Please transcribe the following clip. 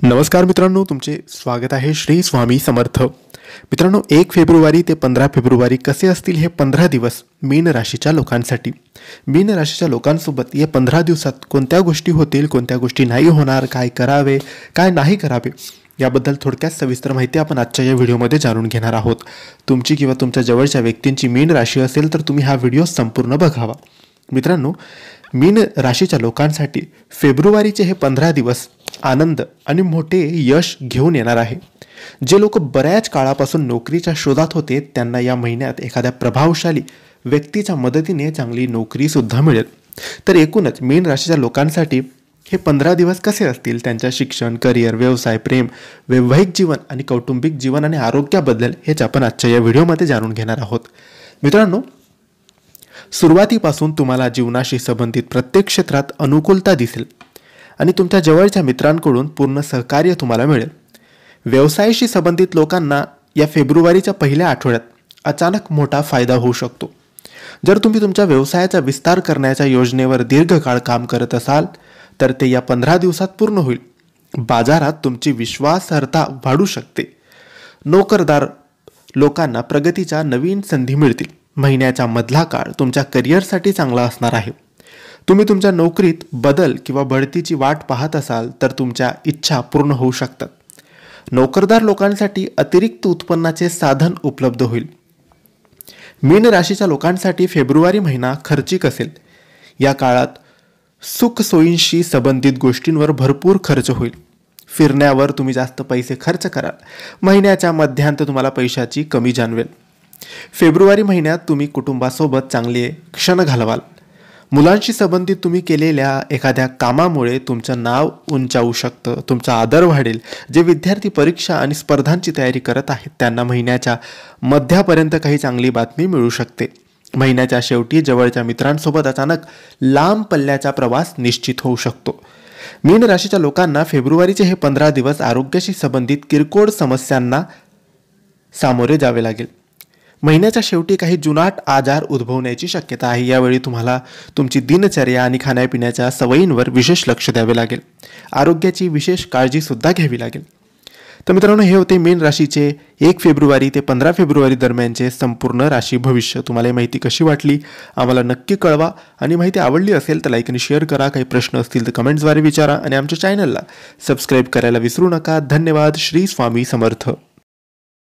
नमस्कार मित्रांनो, तुमचे स्वागत आहे श्री स्वामी समर्थ. मित्रांनो, 1 फेब्रुवारी ते 15 फेब्रुवारी कसे असतील हे 15 दिवस मीन राशीच्या लोकांसाठी. मीन राशीच्या लोकांसोबत या 15 दिवसात कोणत्या गोष्टी होतील, कोणत्या गोष्टी नाही होणार, काय करावे, काय नाही करावे याबद्दल थोडक्यात सविस्तर माहिती आपण आजच्या या व्हिडिओमध्ये जाणून घेणार आहोत. तुमची किंवा तुमच्या जवळच्या व्यक्तींची मीन राशी असेल तर तुम्ही हा व्हिडिओ संपूर्ण बघावा. मित्रांनो, मीन राशीच्या लोकांसाठी फेब्रुवारीचे हे 15 दिवस आनंद आणि मोठे यश घेऊन येणार आहे. जे लोक बऱ्याच काळापासून नोकरीच्या शोधात होते त्यांना या महिन्यात एखाद्या प्रभावशाली व्यक्तीच्या मदतीने चांगली नोकरी सुद्धा मिळेल. तर एकूणच मीन राशीच्या लोकांसाठी हे 15 दिवस कसे असतील, त्यांच्या शिक्षण, करिअर, व्यवसाय, प्रेम, वैवाहिक जीवन आणि कौटुंबिक जीवन आणि आरोग्याबद्दल हेच आपण आजच्या या व्हिडिओमध्ये जाणून घेणार आहोत. मित्रांनो, सुरुवातीपासून तुम्हाला जीवनाशी संबंधित प्रत्येक क्षेत्रात अनुकूलता दिसेल आणि तुमच्या जवळच्या मित्रांकडून पूर्ण सहकार्य तुम्हाला मिळेल. व्यवसायाशी संबंधित लोकांना या फेब्रुवारीच्या पहिल्या आठवड्यात अचानक मोठा फायदा होऊ शकतो. जर तुम्ही तुमच्या व्यवसायाचा विस्तार करण्याच्या योजनेवर दीर्घकाळ काम करत असाल तर ते या 15 दिवसात पूर्ण होईल. बाजारात तुमची विश्वासार्हता वाढू शकते. नोकरदार लोकांना प्रगतीच्या नवीन संधी मिळतील. महिन्याचा मधला काळ तुमच्या करिअरसाठी चांगला असणार आहे. तुम्ही तुमच्या नोकरीत बदल किंवा बढतीची वाट पाहत असाल तर तुमच्या इच्छा पूर्ण होऊ शकतात. नोकरदार लोकांसाठी अतिरिक्त उत्पन्नाचे साधन उपलब्ध होईल. मीन राशीच्या लोकांसाठी फेब्रुवारी महिना खर्चिक असेल. या काळात सुख सोयींशी संबंधित गोष्टींवर भरपूर खर्च होईल. फिरण्यावर तुम्ही जास्त पैसे खर्च कराल. महिन्याच्या मध्यांत तुम्हाला पैशाची कमी जाणवेल. फेब्रुवारी महिन्यात तुम्ही कुटुंबासोबत चांगले क्षण घालवाल. मुलांशी संबंधित तुम्ही केलेल्या एखाद्या कामामुळे तुमचं नाव उंचावू शकतं, तुमचा आदर वाढेल. जे विद्यार्थी परीक्षा आणि स्पर्धांची तयारी करत आहेत त्यांना महिन्याच्या मध्यापर्यंत काही चांगली बातमी मिळू शकते. महिन्याच्या शेवटी जवळच्या मित्रांसोबत अचानक लांब पल्ल्याचा प्रवास निश्चित होऊ शकतो. मीन राशीच्या लोकांना फेब्रुवारीचे हे 15 दिवस आरोग्याशी संबंधित किरकोळ समस्यांना सामोरे जावे लागेल. महिन्याच्या शेवटी काही जुनाट आजार उद्भवण्याची शक्यता आहे. यावेळी तुम्हाला तुमची दिनचर्या आणि खाण्यापिण्याच्या सवयींवर विशेष लक्ष द्यावे लागेल. आरोग्याची विशेष काळजी सुद्धा घ्यावी लागेल. तर मित्रांनो, हे होते मीन राशीचे 1 फेब्रुवारी ते 15 फेब्रुवारी दरम्यानचे संपूर्ण राशी भविष्य. तुम्हाला ही माहिती कशी वाटली आम्हाला नक्की कळवा आणि माहिती आवडली असेल तर लाईक आणि शेअर करा. काही प्रश्न असतील तर कमेंट्सद्वारे विचारा आणि आमच्या चॅनलला सबस्क्राईब करायला विसरू नका. धन्यवाद. श्री स्वामी समर्थ.